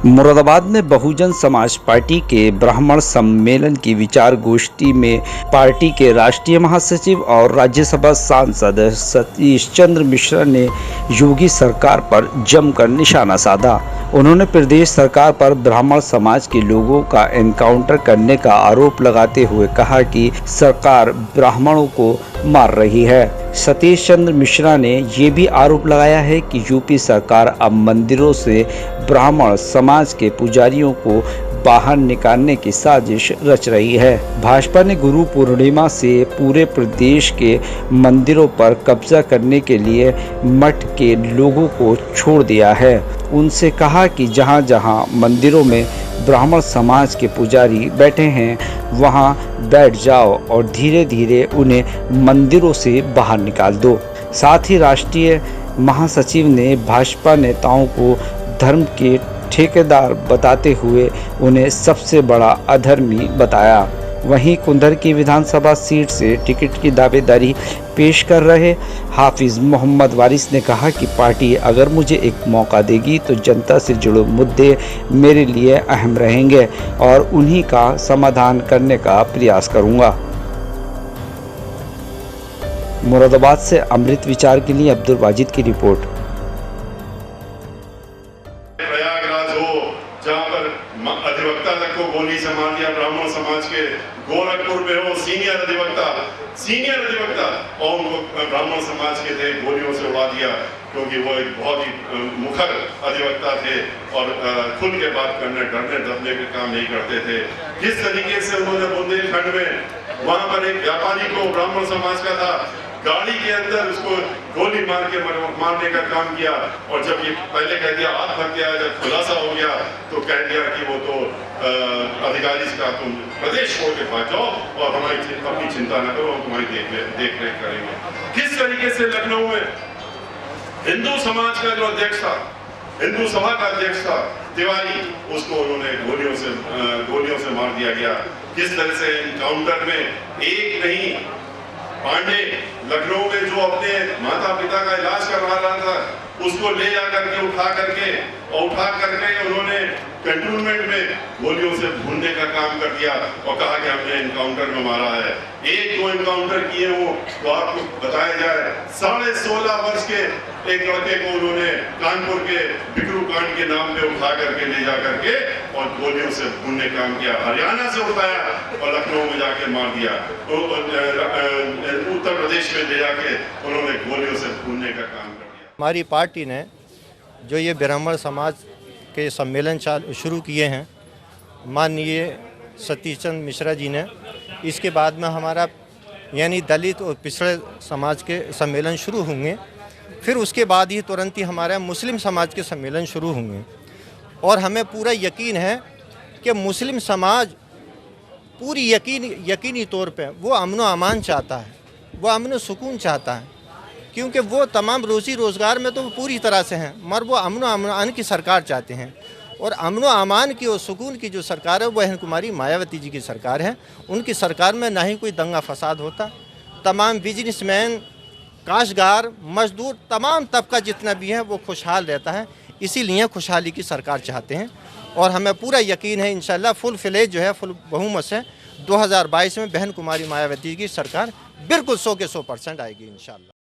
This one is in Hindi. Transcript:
मुरादाबाद में बहुजन समाज पार्टी के ब्राह्मण सम्मेलन की विचार गोष्ठी में पार्टी के राष्ट्रीय महासचिव और राज्यसभा सांसद सतीश चंद्र मिश्रा ने योगी सरकार पर जमकर निशाना साधा। उन्होंने प्रदेश सरकार पर ब्राह्मण समाज के लोगों का एनकाउंटर करने का आरोप लगाते हुए कहा कि सरकार ब्राह्मणों को मार रही है। सतीश चंद्र मिश्रा ने ये भी आरोप लगाया है कि यूपी सरकार अब मंदिरों से ब्राह्मण समाज के पुजारियों को बाहर निकालने की साजिश रच रही है। भाजपा ने गुरु पूर्णिमा से पूरे प्रदेश के मंदिरों पर कब्जा करने के लिए मठ के लोगों को छोड़ दिया है। उनसे कहा कि जहां जहां मंदिरों में ब्राह्मण समाज के पुजारी बैठे हैं वहां बैठ जाओ और धीरे धीरे उन्हें मंदिरों से बाहर निकाल दो। साथ ही राष्ट्रीय महासचिव ने भाजपा नेताओं को धर्म के ठेकेदार बताते हुए उन्हें सबसे बड़ा अधर्मी बताया। वहीं कुंदर की विधानसभा सीट से टिकट की दावेदारी पेश कर रहे हाफिज मोहम्मद वारिस ने कहा कि पार्टी अगर मुझे एक मौका देगी तो जनता से जुड़े मुद्दे मेरे लिए अहम रहेंगे और उन्हीं का समाधान करने का प्रयास करूंगा। मुरादाबाद से अमृत विचार के लिए अब्दुल वाजिद की रिपोर्ट। प्रयागराज हो जहाँ पर अधिवक्ता तक को गोली से मार दिया ब्राह्मण समाज के, गोरखपुर में हो सीनियर अधिवक्ता और उनको ब्राह्मण समाज के थे गोलियों से उड़ा दिया क्योंकि वो एक बहुत ही मुखर अधिवक्ता थे और खुल के बात करने डरने दबने के काम नहीं करते थे। जिस तरीके से उन्होंने बुंदेलखंड में वहां पर एक व्यापारी को ब्राह्मण समाज का था गाड़ी के अंदर उसको गोली मार के मारने का काम किया और जब ये पहले कह दिया आत्महत्या, जब खुलासा हो गया तो कह दिया कि वो तो अधिकारी का तुम प्रदेश छोड़ के भाग जाओ और हमारी अपनी चिंता न करो, हम तुम्हारी देख रेख करेंगे। किस तरीके से लखनऊ में हिंदू समाज का जो अध्यक्ष था, हिंदू सभा का अध्यक्ष था तिवारी, उसको उन्होंने गोलियों से मार दिया गया। किस तरह से एनकाउंटर में एक नहीं पांडे लखनऊ में जो अपने माता पिता का इलाज करवा रहा था उसको ले जाकर के उठा करके उन्होंने कंटोनमेंट में गोलियों से भूनने का काम कर दिया और कहा कि हमने एनकाउंटर में मारा है। एक दो एनकाउंटर किए हो तो आपको बताया जाए 16.5 वर्ष के एक लड़के को उन्होंने कानपुर के बिकरू कांड के नाम पे उठा करके ले जा करके और गोलियों से भूनने काम किया। हरियाणा से उठाया और लखनऊ में जाके मार दिया। तो उत्तर प्रदेश में ले जाके उन्होंने गोलियों से भूनने का काम कर दिया। हमारी पार्टी ने जो ये ब्राह्मण समाज के सम्मेलन शुरू किए हैं माननीय सतीश चंद्र मिश्रा जी ने, इसके बाद में हमारा यानी दलित और पिछड़े समाज के सम्मेलन शुरू होंगे। फिर उसके बाद ही तुरंत ही हमारा मुस्लिम समाज के सम्मेलन शुरू होंगे और हमें पूरा यकीन है कि मुस्लिम समाज पूरी यकीनी तौर पे वो अमन व अमान चाहता है, वो अमन व सुकून चाहता है, क्योंकि वो तमाम रोज़ी रोज़गार में तो पूरी तरह से हैं मगर वो अमन व अमान की सरकार चाहते हैं। और अमन व अमान की और सुकून की जो सरकार है वो हिंद कुमारी मायावती जी की सरकार है। उनकी सरकार में ना ही कोई दंगा फसाद होता, तमाम बिजनेसमैन, काश्तकार, मजदूर, तमाम तबका जितना भी है वो खुशहाल रहता है। इसीलिए खुशहाली की सरकार चाहते हैं और हमें पूरा यकीन है इंशाल्लाह फुल फ्लेज जो है फुल बहुमत से 2022 में बहन कुमारी मायावती की सरकार बिल्कुल 100 के 100% आएगी इंशाल्लाह।